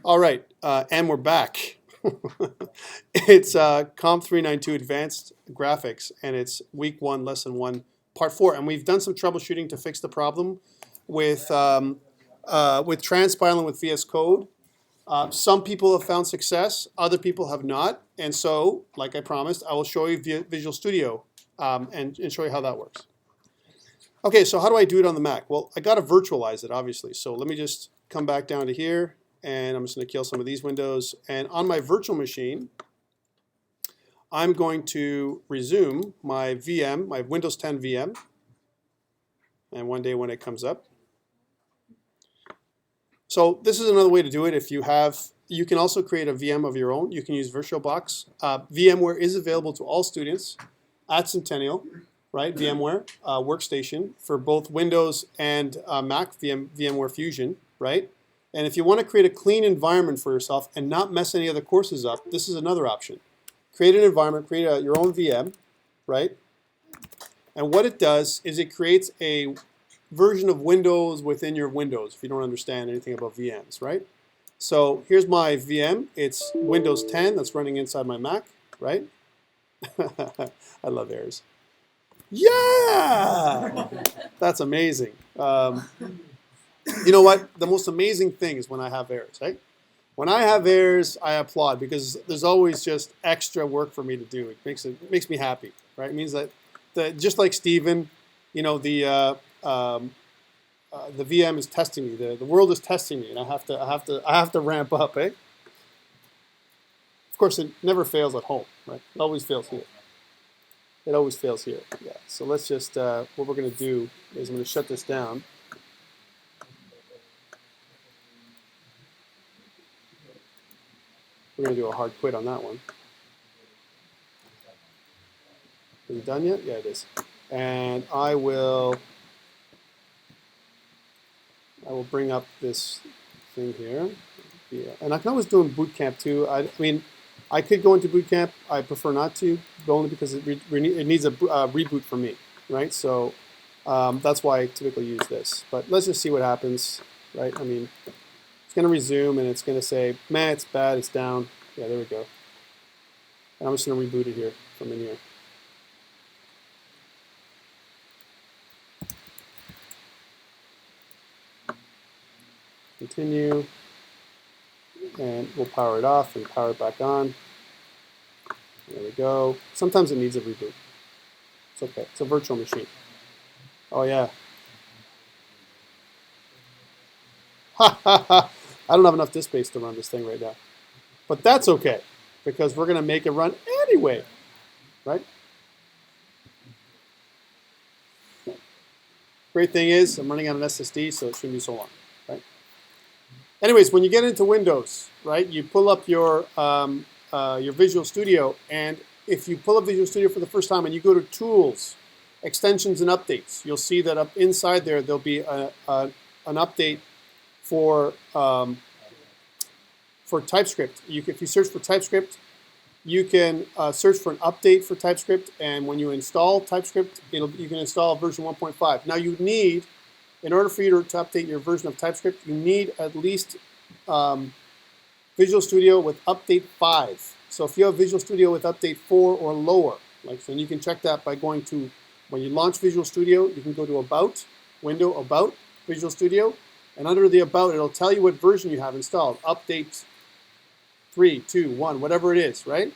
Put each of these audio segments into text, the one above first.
All right, and we're back. It's COMP392 Advanced Graphics, and it's week 1, lesson 1, part 4. And we've done some troubleshooting to fix the problem with transpiling with VS Code. Some people have found success, other people have not. And so, like I promised, I will show you Visual Studio and show you how that works. Okay, so how do I do it on the Mac? Well, I got to virtualize it, obviously. So let me just come back down to here. And I'm just going to kill some of these windows. And on my virtual machine, I'm going to resume my VM, my Windows 10 VM. And one day when it comes up. So this is another way to do it. If you have, you can also create a VM of your own. You can use VirtualBox. VMware is available to all students at Centennial, right? VMware workstation for both Windows and Mac VMware Fusion, right? And if you want to create a clean environment for yourself and not mess any other courses up, this is another option. Create an environment, create your own VM, right? And what it does is it creates a version of Windows within your Windows, if you don't understand anything about VMs, right? So here's my VM. It's Windows 10 that's running inside my Mac, right? I love errors. Yeah! That's amazing. You know what? The most amazing thing is when I have errors, right? When I have errors, I applaud because there's always just extra work for me to do. It makes me happy, right? It means that just like Stephen, you know, the VM is testing me. The world is testing me, and I have to ramp up, eh? Of course, it never fails at home, right? It always fails here. It always fails here. Yeah. So let's just what we're going to do is I'm going to shut this down. We're going to do a hard quit on that one. Is it done yet? Yeah, it is. And I will bring up this thing here. Yeah. And I can always do in boot camp too. I mean, I could go into boot camp. I prefer not to, only because it needs a reboot for me, right? So that's why I typically use this. But let's just see what happens, right? I mean, it's going to resume, and it's going to say, man, it's bad, it's down. Yeah, there we go. And I'm just going to reboot it here from in here. Continue. And we'll power it off and power it back on. There we go. Sometimes it needs a reboot. It's okay. It's a virtual machine. Oh, yeah. Ha ha ha. I don't have enough disk space to run this thing right now. But that's okay, because we're going to make it run anyway, right? Great thing is I'm running on an SSD, so it shouldn't be so long, right? Anyways, when you get into Windows, right, you pull up your Visual Studio, and if you pull up Visual Studio for the first time and you go to Tools, Extensions and Updates, you'll see that up inside there, there'll be an update for TypeScript. If you search for TypeScript, you can search for an update for TypeScript, and when you install TypeScript, you can install version 1.5. Now you need, in order for you to update your version of TypeScript, you need at least Visual Studio with update 5. So if you have Visual Studio with update 4 or lower, and you can check that by going to, when you launch Visual Studio, you can go to About, Window, About, Visual Studio, and under the About, it'll tell you what version you have installed, update 3, 2, 1, whatever it is, right?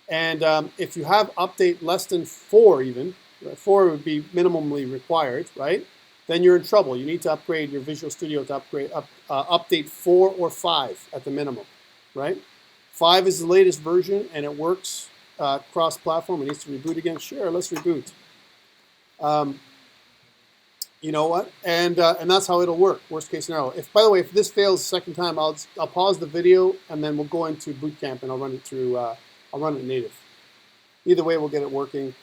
And if you have update less than 4 even, 4 would be minimally required, right? Then you're in trouble. You need to upgrade your Visual Studio to update 4 or 5 at the minimum, right? 5 is the latest version, and it works cross-platform. It needs to reboot again. Sure, let's reboot. You know what? And that's how it'll work. Worst case scenario. By the way, if this fails the second time, I'll pause the video and then we'll go into boot camp and I'll run it through. I'll run it native. Either way, we'll get it working.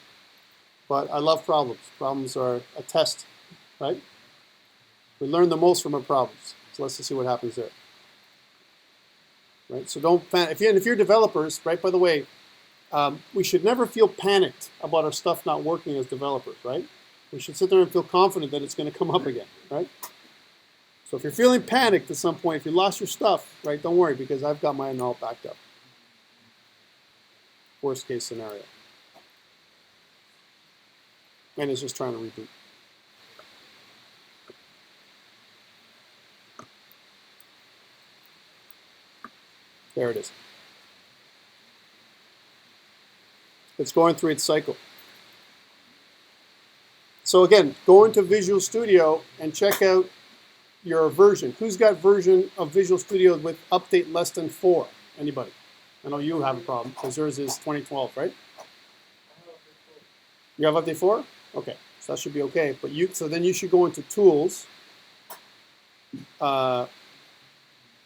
But I love problems. Problems are a test, right? We learn the most from our problems. So let's just see what happens there. Right. So don't panic. If you're developers, right? By the way, we should never feel panicked about our stuff not working as developers, right? We should sit there and feel confident that it's going to come up again, right? So if you're feeling panicked at some point, if you lost your stuff, right, don't worry, because I've got mine all backed up. Worst case scenario. And it's just trying to reboot. There it is. It's going through its cycle. So again, go into Visual Studio and check out your version. Who's got version of Visual Studio with update less than 4? Anybody? I know you have a problem because yours is 2012, right? You have update 4? Okay, so that should be okay. But so then you should go into Tools,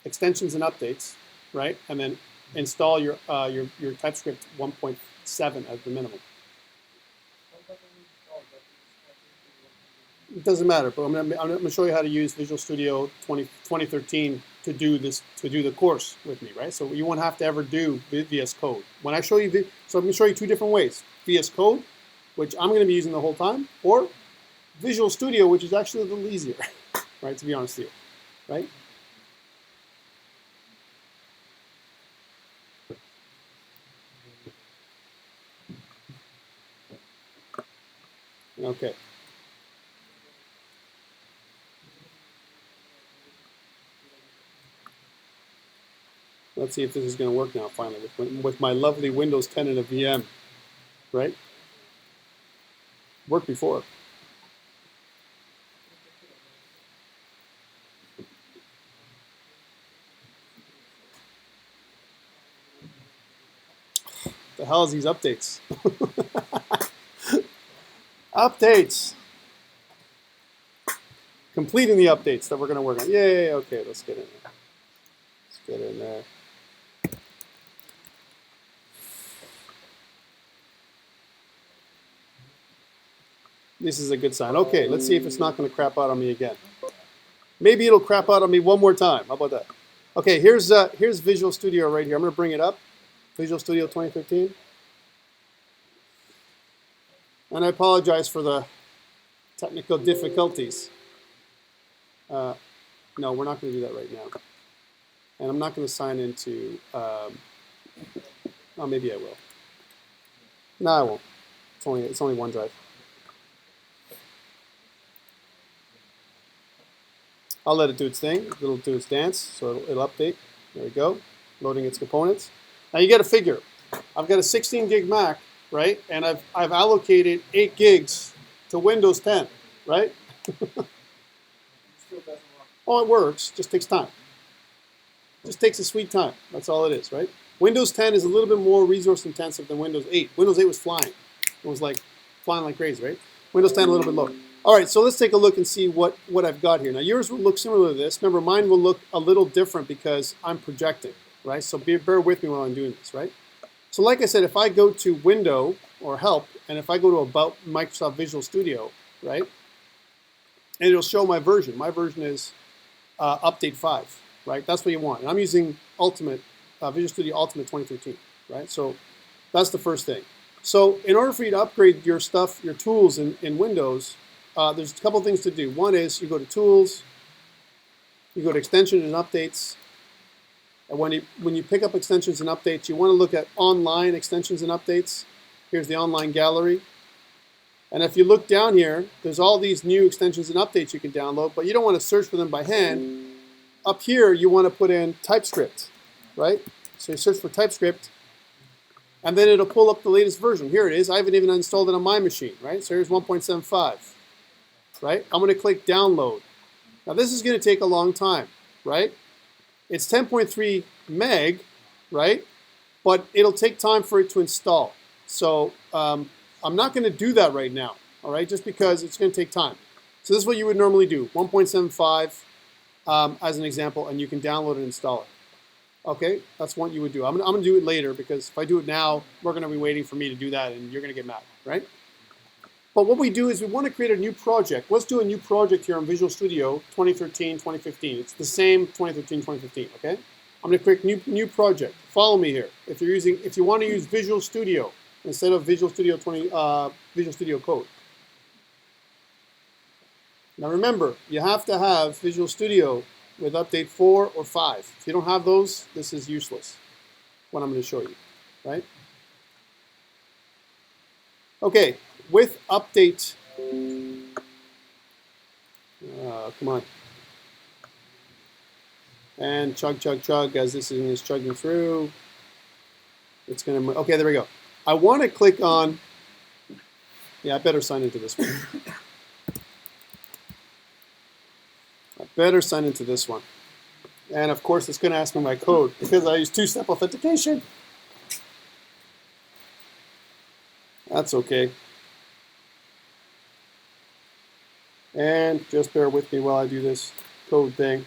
Extensions and Updates, right? And then install your TypeScript 1.7 as the minimum. It doesn't matter, but I'm going to show you how to use Visual Studio 2013 to do this, to do the course with me, right? So you won't have to ever do VS Code. When I show you, so I'm going to show you 2 different ways: VS Code, which I'm going to be using the whole time, or Visual Studio, which is actually a little easier, right? To be honest with you, right? Okay. Let's see if this is going to work now, finally, with my lovely Windows 10 and a VM, right? Worked before. The hell is these updates? Updates! Completing the updates that we're going to work on. Yay, okay, let's get in there. Let's get in there. This is a good sign. Okay, let's see if it's not going to crap out on me again. Maybe it'll crap out on me one more time. How about that? Okay, here's Visual Studio right here. I'm going to bring it up. Visual Studio 2013. And I apologize for the technical difficulties. No, we're not going to do that right now. And I'm not going to sign into, oh, maybe I will. No, I won't. It's only OneDrive. I'll let it do its thing. It'll do its dance, so it'll update. There we go, loading its components. Now you got to figure, I've got a 16 gig Mac, right? And I've allocated 8 gigs to Windows 10, right? Oh, it works. Just takes time. Just takes a sweet time. That's all it is, right? Windows 10 is a little bit more resource intensive than Windows 8. Windows 8 was flying. It was like flying like crazy, right? Windows 10 a little bit lower. All right, so let's take a look and see what I've got here. Now yours will look similar to this. Remember, mine will look a little different because I'm projecting, right? So bear with me while I'm doing this, right? So like I said, if I go to Window or Help, and if I go to About Microsoft Visual Studio, right? And it'll show my version. My version is Update 5, right? That's what you want. And I'm using Ultimate, Visual Studio Ultimate 2013, right? So that's the first thing. So in order for you to upgrade your stuff, your tools in Windows, there's a couple things to do. One is you go to Tools, you go to Extensions and Updates, and when you pick up Extensions and Updates, you want to look at Online Extensions and Updates. Here's the Online Gallery. And if you look down here, there's all these new extensions and updates you can download, but you don't want to search for them by hand. Up here, you want to put in TypeScript, right? So you search for TypeScript, and then it'll pull up the latest version. Here it is. I haven't even installed it on my machine, right? So here's 1.75, right? I'm going to click Download. Now this is going to take a long time, right? It's 10.3 meg, right? But it'll take time for it to install. So I'm not going to do that right now, all right? Just because it's going to take time. So this is what you would normally do, 1.75 as an example, and you can download and install it. Okay, that's what you would do. I'm going to do it later because if I do it now, we're going to be waiting for me to do that, and you're going to get mad, right? But what we do is we want to create a new project. Let's do a new project here on Visual Studio 2013, 2015. It's the same 2013, 2015, okay? I'm going to create new project. Follow me here. If you want to use Visual Studio instead of Visual Studio Visual Studio Code. Now remember, you have to have Visual Studio with update 4 or 5. If you don't have those, this is useless, what I'm going to show you, right? Okay, with update, come on, and chug, chug, chug as this thing is chugging through. It's going to, okay, there we go. I want to click on, yeah, I better sign into this one. I better sign into this one. And of course, it's going to ask me my code because I use two-step authentication. That's okay. And just bear with me while I do this code thing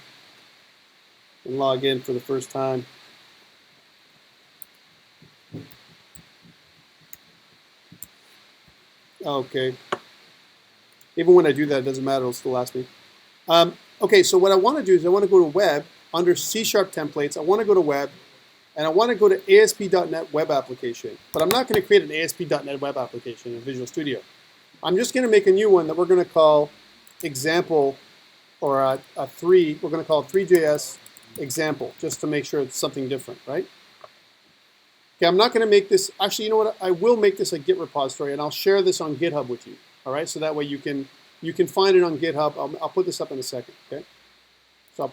and log in for the first time. Okay. Even when I do that, it doesn't matter. It'll still ask me. Okay, so what I want to do is I want to go to web under C# templates. I want to go to web, and I want to go to ASP.NET web application. But I'm not going to create an ASP.NET web application in Visual Studio. I'm just going to make a new one that we're going to call example, or a 3. We're going to call it 3JS example, just to make sure it's something different, right? Okay, I'm not going to make this. Actually, you know what? I will make this a Git repository, and I'll share this on GitHub with you. All right, so that way you can find it on GitHub. I'll put this up in a second. Okay, so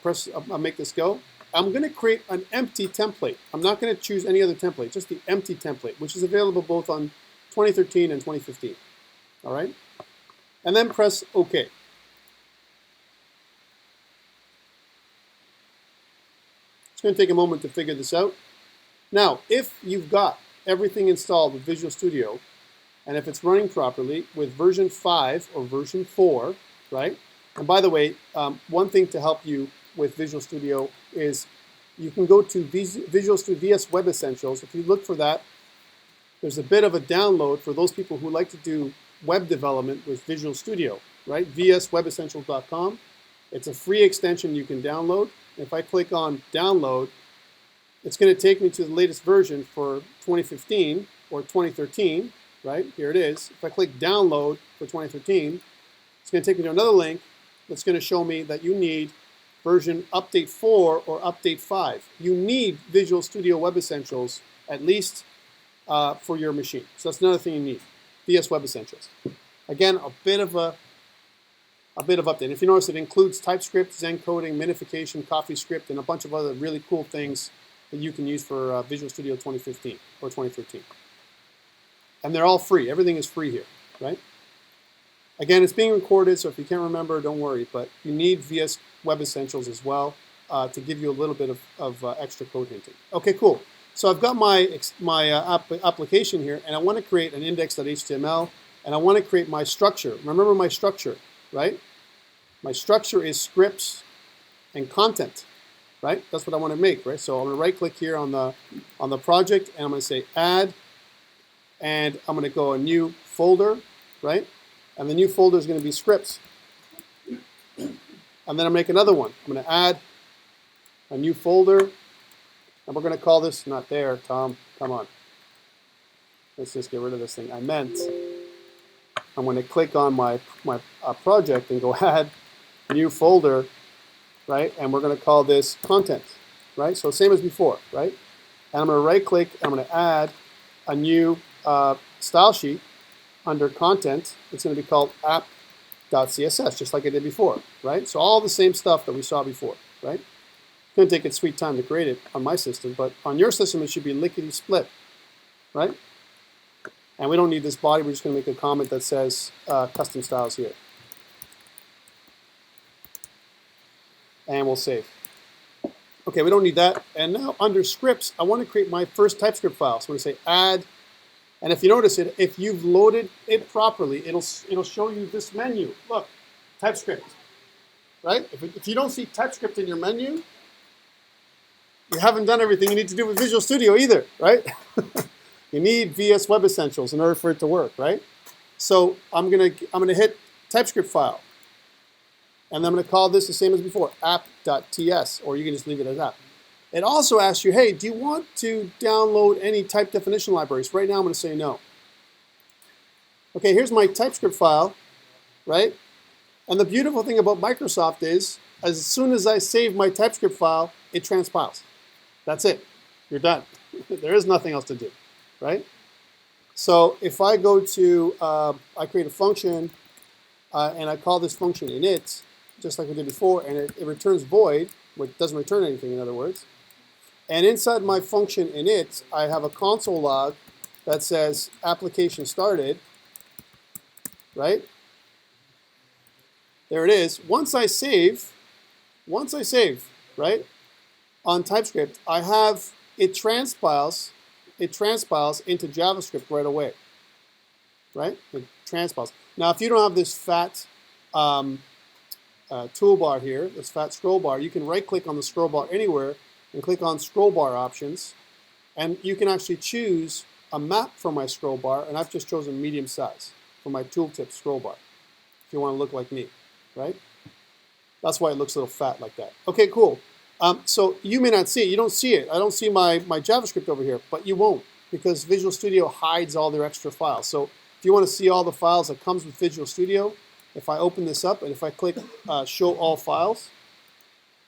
I'll make this go. I'm going to create an empty template. I'm not going to choose any other template, just the empty template, which is available both on 2013 and 2015. All right, and then press OK. It's going to take a moment to figure this out. Now, if you've got everything installed with Visual Studio, and if it's running properly with version 5 or version 4, right? And by the way, one thing to help you with Visual Studio is you can go to Visual Studio VS Web Essentials. If you look for that, there's a bit of a download for those people who like to do web development with Visual Studio, right? vswebessentials.com. It's a free extension you can download. If I click on download, it's going to take me to the latest version for 2015 or 2013, right? Here it is. If I click download for 2013, it's going to take me to another link that's going to show me that you need version update 4 or update 5. You need Visual Studio Web Essentials at least for your machine. So that's another thing you need, VS Web Essentials. Again, a bit of update. If you notice, it includes TypeScript, Zen coding, minification, CoffeeScript, and a bunch of other really cool things that you can use for Visual Studio 2015 or 2013. And they're all free. Everything is free here, right? Again, it's being recorded, so if you can't remember, don't worry. But you need VS Web Essentials as well to give you a little bit of extra code hinting. Okay, cool. So I've got my application here, and I want to create an index.html, and I want to create my structure. Remember my structure, right? My structure is scripts and content, right? That's what I want to make, right? So I'm going to right-click here on the project, and I'm going to say Add, and I'm going to go a new folder, right? And the new folder is going to be scripts. And then I'll make another one. I'm going to add a new folder, and we're going to call this, not there, Tom, come on. Let's just get rid of this thing. I'm going to click on my project and go add new folder, right? And we're going to call this content, right? So same as before, right? And I'm going to right click, I'm going to add a new style sheet under content. It's going to be called app.css, just like I did before, right? So all the same stuff that we saw before, right? It's going to take its sweet time to create it on my system, but on your system it should be lickety-split, right? And we don't need this body. We're just going to make a comment that says custom styles here. And we'll save. Okay, we don't need that. And now under scripts, I want to create my first TypeScript file. So I'm going to say add. And if you notice it, if you've loaded it properly, it'll show you this menu. Look, TypeScript, right? If you don't see TypeScript in your menu, you haven't done everything you need to do with Visual Studio either, right? You need VS Web Essentials in order for it to work, right? So I'm gonna hit TypeScript file, and then I'm gonna call this the same as before, app.ts, or you can just leave it as app. It also asks you, hey, do you want to download any type definition libraries? Right now I'm gonna say no. Okay, here's my TypeScript file, right? And the beautiful thing about Microsoft is, as soon as I save my TypeScript file, it transpiles. That's it. You're done. There is nothing else to do, right? So if I go to, I create a function, and I call this function init, just like we did before, and it returns void, which doesn't return anything, in other words. And inside my function init, I have a console log that says application started, right? There it is. Once I save, right, on TypeScript, I have it transpiles into JavaScript right away, right? It transpiles. Now, if you don't have this fat toolbar here, this fat scroll bar, you can right-click on the scroll bar anywhere and click on scroll bar options, and you can actually choose a map for my scroll bar, and I've just chosen medium size for my tooltip scroll bar, if you want to look like me, right? That's why it looks a little fat like that. Okay, cool. So you may not see it. You don't see it. I don't see my JavaScript over here, but you won't, because Visual Studio hides all their extra files. So if you want to see all the files that comes with Visual Studio, if I open this up and if I click Show All Files,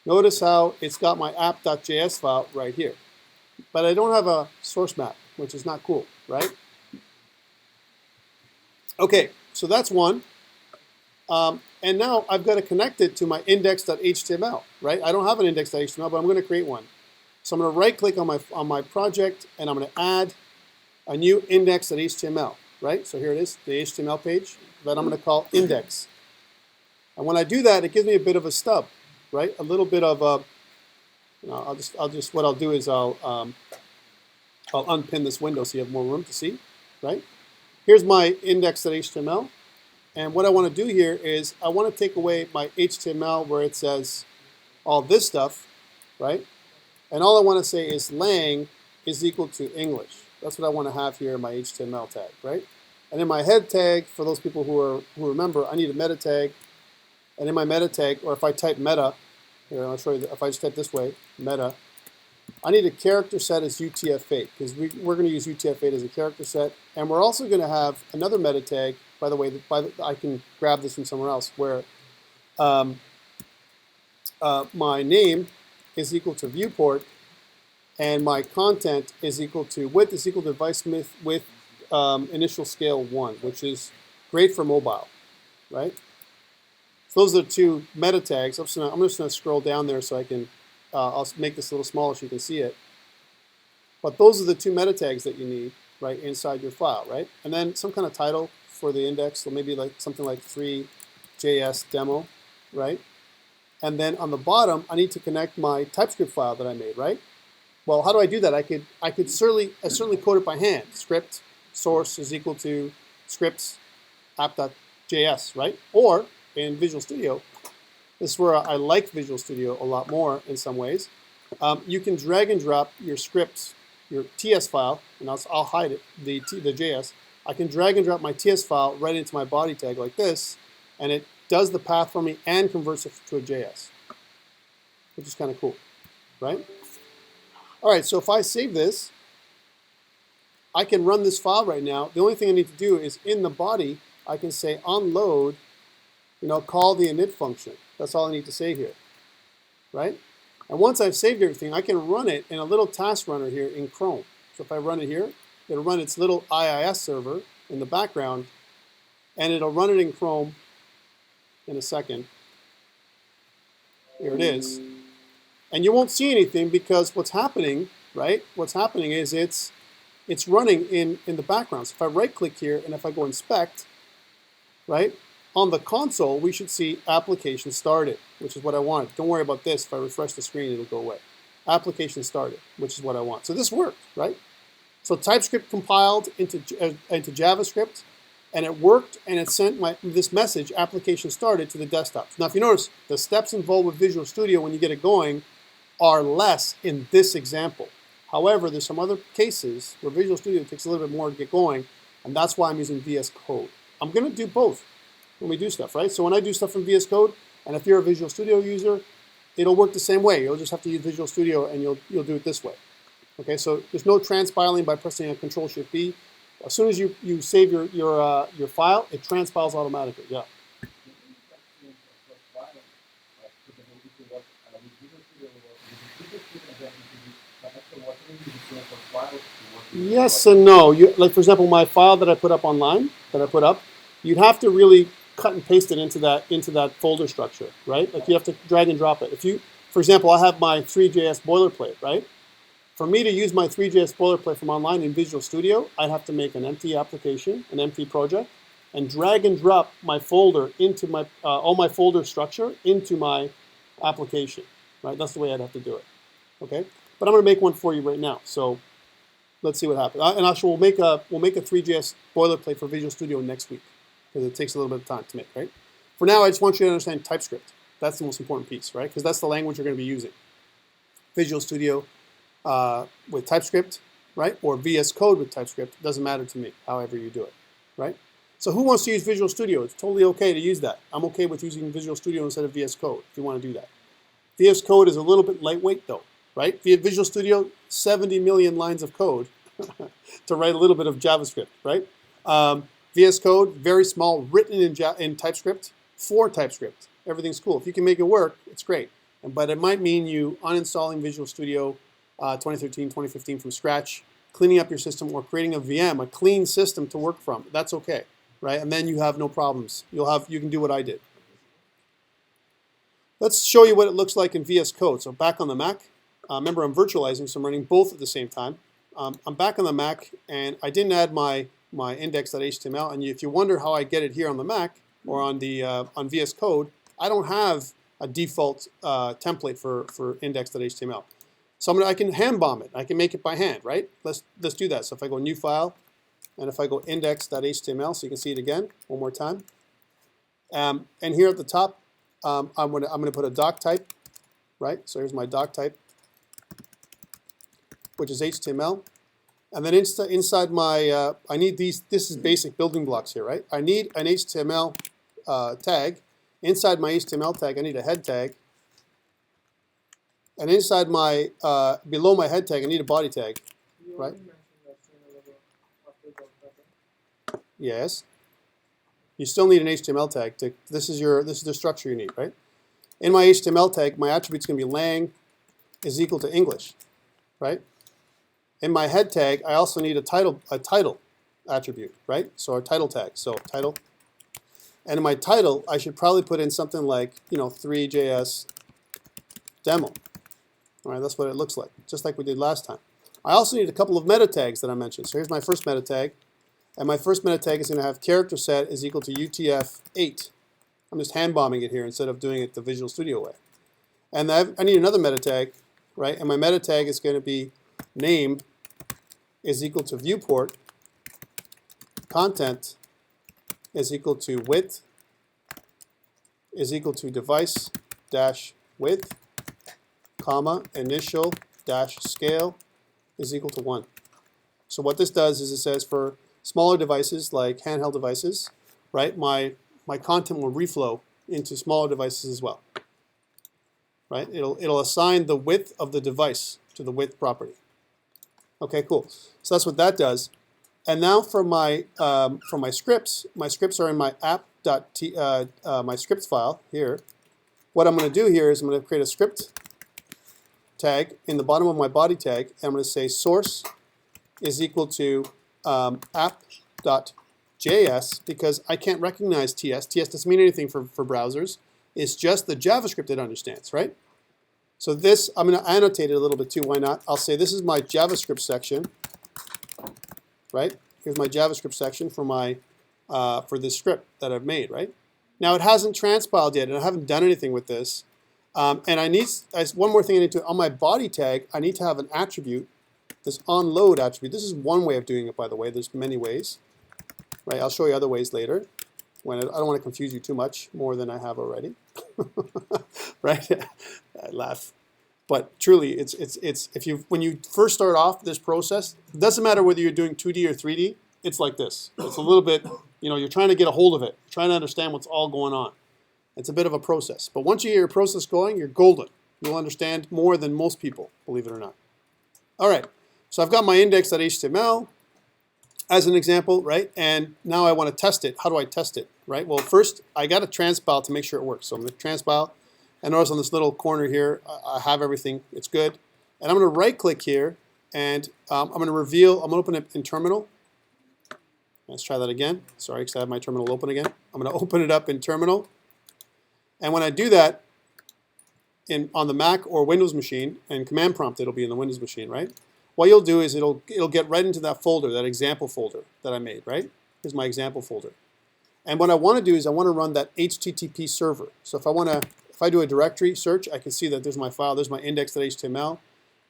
notice how it's got my app.js file right here. But I don't have a source map, which is not cool, right? Okay, so that's one. And now I've got to connect it to my index.html, right? I don't have an index.html, but I'm going to create one. So I'm going to right-click on my project, and I'm going to add a new index.html, right? So here it is, the HTML page that I'm going to call index. And when I do that, it gives me a bit of a stub, right? A little bit of a, you know, what I'll do is I'll unpin this window so you have more room to see, right? Here's my index.html. And what I want to do here is I want to take away my HTML where it says all this stuff, right? And all I want to say is lang is equal to English. That's what I want to have here in my HTML tag, right? And in my head tag, for those people who remember, I need a meta tag. And in my meta tag, or if I type meta, here, I'll show you, if I just type this way, meta, I need a character set as UTF-8, because we're going to use UTF-8 as a character set. And we're also going to have another meta tag, by the way, I can grab this from somewhere else, where my name is equal to viewport, and my content is equal to width is equal to device with initial scale 1, which is great for mobile, right? So those are the two meta tags. I'm just going to scroll down there so I can, I'll make this a little smaller so you can see it. But those are the two meta tags that you need, right, inside your file, right? And then some kind of title for the index, so maybe like something like 3JS demo, right? And then on the bottom, I need to connect my TypeScript file that I made, right? Well, how do I do that? I could certainly code it by hand. Script source is equal to scripts app.js, right? Or in Visual Studio, this is where I like Visual Studio a lot more in some ways. You can drag and drop your scripts, your TS file, and I'll hide it, the JS. I can drag and drop my TS file right into my body tag like this, and it does the path for me and converts it to a JS, which is kind of cool, right? All right, so if I save this, I can run this file right now. The only thing I need to do is in the body, I can say onload, call the init function. That's all I need to say here, right? And once I've saved everything, I can run it in a little task runner here in Chrome. So if I run it here, it'll run its little IIS server in the background, and it'll run it in Chrome in a second. Here it is. And you won't see anything because what's happening, right? What's happening is it's running in the background. So if I right-click here and if I go inspect, right, on the console, we should see application started, which is what I want. Don't worry about this. If I refresh the screen, it'll go away. Application started, which is what I want. So this worked, right? So TypeScript compiled into JavaScript, and it worked, and it sent this message, application started, to the desktop. Now, if you notice, the steps involved with Visual Studio when you get it going are less in this example. However, there's some other cases where Visual Studio takes a little bit more to get going, and that's why I'm using VS Code. I'm going to do both when we do stuff, right? So when I do stuff in VS Code, and if you're a Visual Studio user, it'll work the same way. You'll just have to use Visual Studio, and you'll do it this way. Okay, so there's no transpiling by pressing a Control-Shift-B. As soon as you save your file, it transpiles automatically. Yeah. Yes and no. Like for example, my file that I put up online, you'd have to really cut and paste it into that folder structure, right? Like you have to drag and drop it. If you, for example, I have my 3JS boilerplate, right? For me to use my 3JS boilerplate from online in Visual Studio, I'd have to make an empty application, an empty project, and drag and drop my folder into my all my folder structure into my application, right? That's the way I'd have to do it, okay? But I'm going to make one for you right now. So let's see what happens. And actually, we'll make a 3JS boilerplate for Visual Studio next week because it takes a little bit of time to make, right? For now, I just want you to understand TypeScript. That's the most important piece, right? Because that's the language you're going to be using. Visual Studio with TypeScript, right? Or VS Code with TypeScript. It doesn't matter to me, however you do it, right? So who wants to use Visual Studio? It's totally okay to use that. I'm okay with using Visual Studio instead of VS Code if you want to do that. VS Code is a little bit lightweight though, right? Visual Studio, 70 million lines of code to write a little bit of JavaScript, right? VS Code, very small, written in TypeScript, for TypeScript. Everything's cool. If you can make it work, it's great. But it might mean you uninstalling Visual Studio 2013, 2015 from scratch, cleaning up your system, or creating a VM, a clean system to work from. That's okay, right? And then you have no problems. You can do what I did. Let's show you what it looks like in VS Code. So back on the Mac. Remember, I'm virtualizing, so I'm running both at the same time. I'm back on the Mac, and I didn't add my index.html. And if you wonder how I get it here on the Mac or on VS Code, I don't have a default template for index.html. So I can hand bomb it. I can make it by hand, right? Let's do that. So if I go New File, and if I go index.html, so you can see it again one more time. And here at the top, I'm gonna put a doc type, right? So here's my doc type, which is HTML. And then inside my, I need these. This is basic building blocks here, right? I need an HTML tag. Inside my HTML tag, I need a head tag. And inside my, below my head tag, I need a body tag, right? Yes. You still need an HTML tag. This is the structure you need, right? In my HTML tag, my attribute's going to be lang is equal to English, right? In my head tag, I also need a title attribute, right? So our title tag, so title. And in my title, I should probably put in something like, 3JS demo. All right, that's what it looks like, just like we did last time. I also need a couple of meta tags that I mentioned. So here's my first meta tag. And my first meta tag is going to have character set is equal to UTF-8. I'm just hand bombing it here instead of doing it the Visual Studio way. And I need another meta tag, right? And my meta tag is going to be name is equal to viewport, content is equal to width is equal to device dash width, comma, initial dash scale is equal to 1. So what this does is it says for smaller devices like handheld devices, right, my content will reflow into smaller devices as well. Right? It'll assign the width of the device to the width property. Okay, cool. So that's what that does. And now for my scripts are in my my scripts file here. What I'm going to do here is I'm going to create a script tag in the bottom of my body tag. And I'm going to say source is equal to app.js because I can't recognize TS. TS doesn't mean anything for browsers. It's just the JavaScript it understands, right? So this, I'm going to annotate it a little bit too. Why not? I'll say this is my JavaScript section, right? Here's my JavaScript section for my for this script that I've made, right? Now it hasn't transpiled yet, and I haven't done anything with this. And one more thing I need to, on my body tag, I need to have an attribute, this onload attribute. This is one way of doing it, by the way. There's many ways, right? I'll show you other ways later. When I don't want to confuse you too much more than I have already, right? I laugh, but truly, it's when you first start off this process, it doesn't matter whether you're doing 2D or 3D. It's like this. It's a little bit, you're trying to get a hold of it, trying to understand what's all going on. It's a bit of a process, but once you get your process going, you're golden. You'll understand more than most people, believe it or not. All right, so I've got my index.html. As an example, right? And now I want to test it. How do I test it, right? Well, first, I got to transpile to make sure it works. So I'm going to transpile. And notice on this little corner here, I have everything. It's good. And I'm going to right-click here, And I'm going to open it in terminal. Let's try that again. Sorry, because I have my terminal open again. I'm going to open it up in terminal. And when I do that on the Mac or Windows machine, and command prompt, it'll be in the Windows machine, right? What you'll do is it'll get right into that folder, that example folder that I made, right? Here's my example folder. And what I want to do is I want to run that HTTP server. So if I do a directory search, I can see that there's my file, there's my index.html,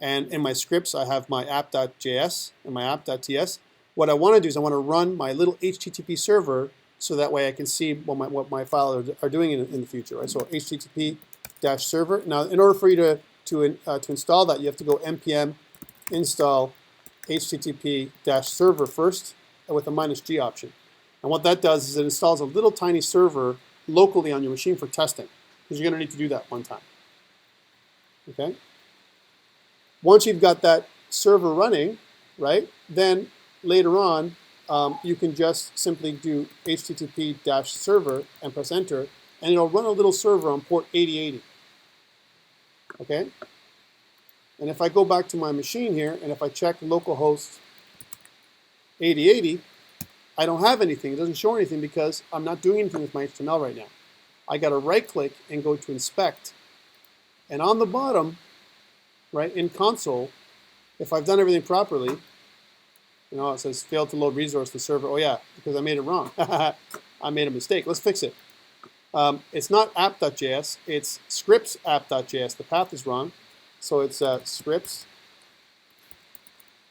and in my scripts I have my app.js and my app.ts. What I want to do is I want to run my little HTTP server so that way I can see what my files are doing in the future, right? So HTTP-server. Now, in order for you to install that, you have to go npm install HTTP-server first with a -G option. And what that does is it installs a little tiny server locally on your machine for testing, because you're going to need to do that one time. Okay. Once you've got that server running, right, then later on, you can just simply do HTTP-server and press enter, and it'll run a little server on port 8080. Okay? And if I go back to my machine here, and if I check localhost 8080, I don't have anything. It doesn't show anything because I'm not doing anything with my HTML right now. I got to right-click and go to inspect. And on the bottom, right, in console, if I've done everything properly, it says failed to load resource to server. Oh yeah, because I made it wrong. I made a mistake. Let's fix it. It's not app.js, it's scripts app.js. The path is wrong. So it's scripts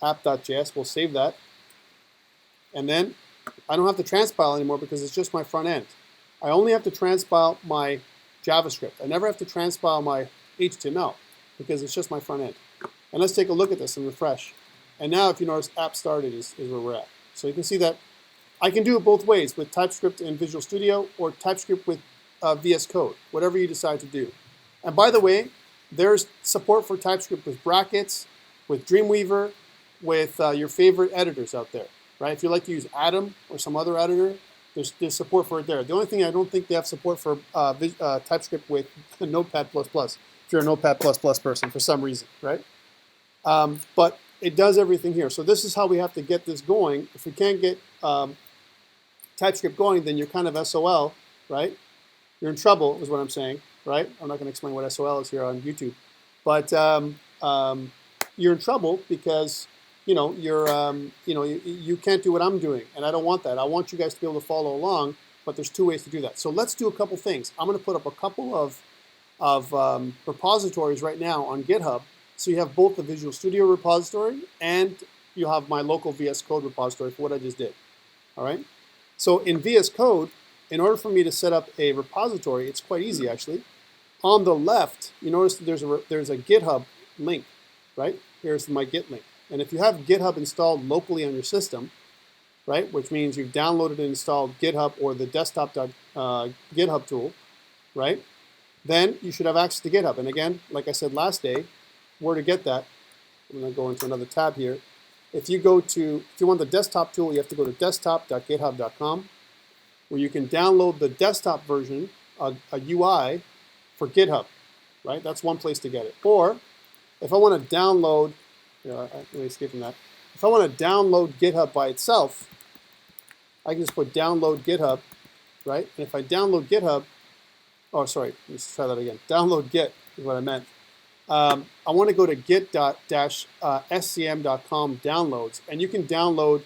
app.js. We'll save that. And then I don't have to transpile anymore because it's just my front end. I only have to transpile my JavaScript. I never have to transpile my HTML because it's just my front end. And let's take a look at this and refresh. And now if you notice, app started is where we're at. So you can see that I can do it both ways, with TypeScript in Visual Studio or TypeScript with VS Code, whatever you decide to do. And by the way, there's support for TypeScript with brackets, with Dreamweaver, with your favorite editors out there, right? If you like to use Atom or some other editor, there's support for it there. The only thing I don't think they have support for TypeScript with Notepad++, if you're a Notepad++ person for some reason, right? But it does everything here. So this is how we have to get this going. If we can't get TypeScript going, then you're kind of SOL, right? You're in trouble, is what I'm saying, right? I'm not going to explain what SOL is here on YouTube, but you're in trouble because you can't do what I'm doing, and I don't want that. I want you guys to be able to follow along, but there's two ways to do that. So let's do a couple things. I'm going to put up a couple of repositories right now on GitHub. So you have both the Visual Studio repository and you have my local VS Code repository for what I just did. All right. So in VS Code, in order for me to set up a repository, it's quite easy actually. On the left, you notice there's a GitHub link, right? Here's my Git link. And if you have GitHub installed locally on your system, right, which means you've downloaded and installed GitHub or the desktop GitHub tool, right, then you should have access to GitHub. And again, like I said last day, where to get that, I'm going to go into another tab here. If you want the desktop tool, you have to go to desktop.github.com, where you can download the desktop version, a UI for GitHub, right? That's one place to get it. Or if I want to download, let me escape from that. If I want to download GitHub by itself, I can just put download GitHub, right? And if I download GitHub, oh, sorry, let's try that again. Download Git is what I meant. I want to go to git.scm.com downloads, and you can download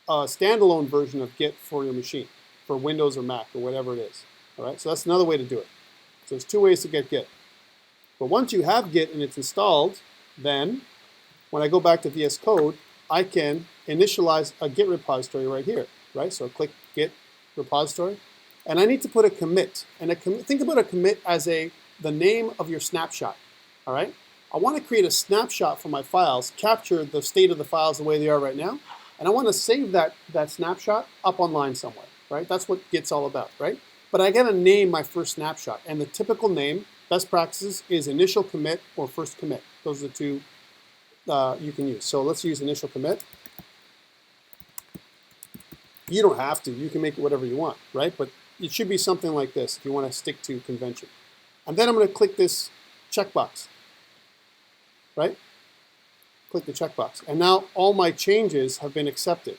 a standalone version of Git for your machine, for Windows or Mac or whatever it is. All right, so that's another way to do it. So there's two ways to get Git. But once you have Git and it's installed, then when I go back to VS Code, I can initialize a Git repository right here, right? So click Git repository, and I need to put a commit. And think about a commit as the name of your snapshot. All right, I want to create a snapshot for my files, capture the state of the files the way they are right now, and I want to save that snapshot up online somewhere, right? That's what Git's all about, right? But I got to name my first snapshot, and the typical name, best practices, is initial commit or first commit. Those are the two you can use. So let's use initial commit. You don't have to. You can make it whatever you want, right? But it should be something like this if you want to stick to convention. And then I'm going to click this checkbox, right? click the checkbox. And now all my changes have been accepted.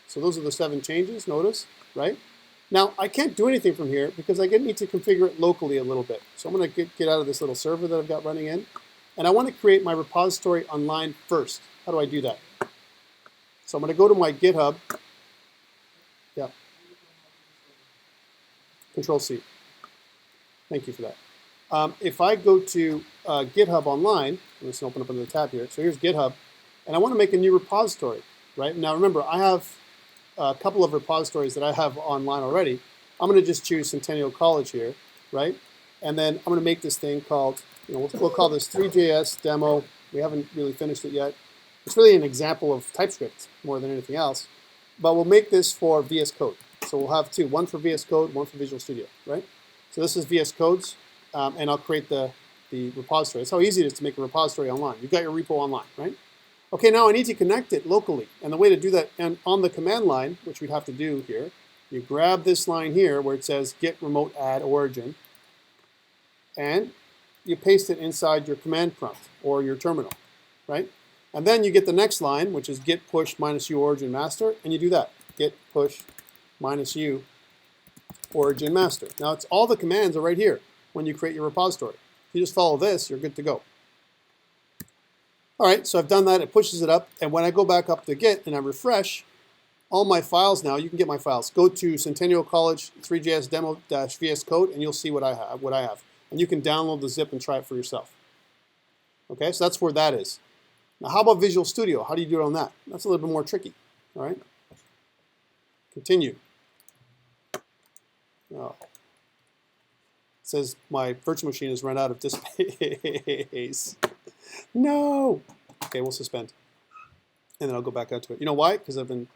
So those are the 7 changes, notice, right? Now, I can't do anything from here because I need to configure it locally a little bit. So I'm going to get out of this little server that I've got running in. And I want to create my repository online first. How do I do that? So I'm going to go to my GitHub. Yeah. Control-C. Thank you for that. If I go to GitHub Online, I'm just going to open up another tab here. So here's GitHub. And I want to make a new repository, right? Now remember, I have a couple of repositories that I have online already. I'm going to just choose Centennial College here, right? And then I'm going to make this thing called, we'll call this 3JS demo. We haven't really finished it yet. It's really an example of TypeScript more than anything else. But we'll make this for VS Code. So we'll have 2, one for VS Code, one for Visual Studio, right? So this is VS Codes, and I'll create the repository. That's how easy it is to make a repository online. You've got your repo online, right? Okay, now I need to connect it locally. And the way to do that, and on the command line, which we'd have to do here, you grab this line here where it says git remote add origin, and you paste it inside your command prompt or your terminal, right? And then you get the next line, which is git push -u origin master, and you do that. Git push -u origin master. Now it's all the commands are right here when you create your repository. If you just follow this, you're good to go. All right, so I've done that. It pushes it up, and when I go back up to Git and I refresh, all my files now, you can get my files. Go to Centennial College 3JS demo-VS Code, and you'll see what I have. And you can download the zip and try it for yourself. Okay, so that's where that is. Now, how about Visual Studio? How do you do it on that? That's a little bit more tricky. All right, continue. Oh. It says my virtual machine has run out of disk space. No. Okay, we'll suspend. And then I'll go back out to it. You know why? Because I've been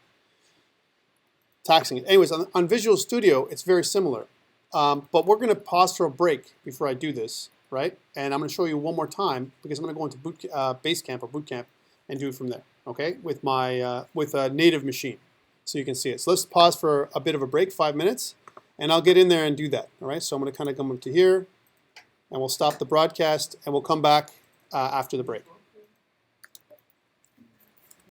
taxing it. Anyways, on Visual Studio, it's very similar. But we're going to pause for a break before I do this, right? And I'm going to show you one more time because I'm going to go into Basecamp or Bootcamp and do it from there, okay? With my with a native machine, so you can see it. So let's pause for a bit of a break, 5 minutes, and I'll get in there and do that, all right? So I'm going to kind of come up to here, and we'll stop the broadcast, and we'll come back after the break.